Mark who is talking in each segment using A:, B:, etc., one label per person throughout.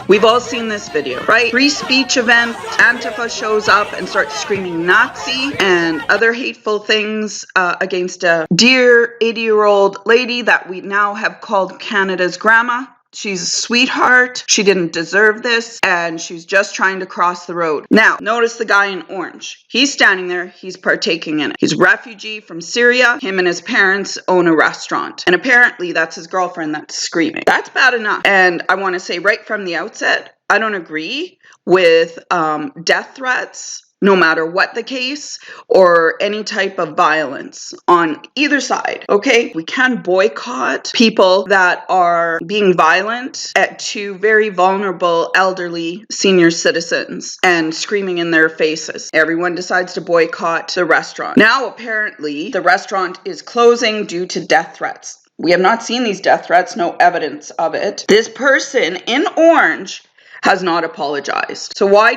A: We've all seen this video, right? Free speech event, Antifa shows up and starts screaming Nazi and other hateful things against a dear 80-year-old lady that we now have called Canada's grandma. She's a sweetheart. She didn't deserve this, and she's just trying to cross the road. Now, notice the guy in orange. He's standing there. He's partaking in it. He's a refugee from Syria. Him and his parents own a restaurant, and apparently that's his girlfriend that's screaming. That's bad enough. And I want to say right from the outset, I don't agree with death threats, no matter what the case, or any type of violence on either side, okay? We can boycott people that are being violent to very vulnerable elderly senior citizens and screaming in their faces. Everyone decides to boycott the restaurant. Now, apparently, the restaurant is closing due to death threats. We have not seen these death threats, no evidence of it. This person in orange has not apologized. So why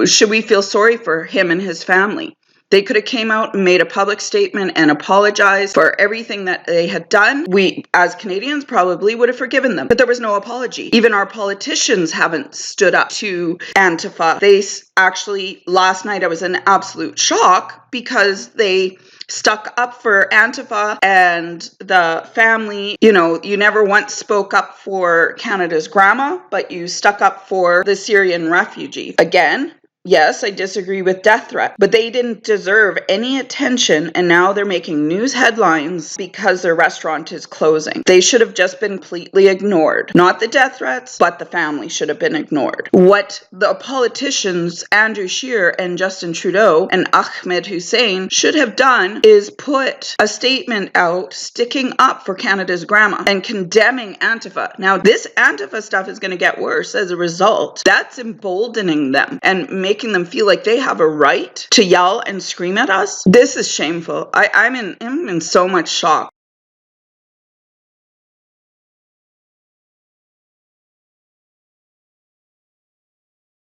A: should we feel sorry for him and his family? They could have came out and made a public statement and apologized for everything that they had done. We, as Canadians, probably would have forgiven them. But there was no apology. Even our politicians haven't stood up to Antifa. They actually, last night I was in absolute shock because they stuck up for Antifa and the family. You know, you never once spoke up for Canada's grandma, but you stuck up for the Syrian refugee. Again, yes, I disagree with death threat, but they didn't deserve any attention, and now they're making news headlines because their restaurant is closing. They should have just been completely ignored. Not the death threats, but the family should have been ignored. What the politicians, Andrew Scheer and Justin Trudeau and Ahmed Hussein, should have done is put a statement out sticking up for Canada's grandma and condemning Antifa. Now, this Antifa stuff is going to get worse as a result. That's emboldening them and making them feel like they have a right to yell and scream at us. This is shameful. I'm in so much shock.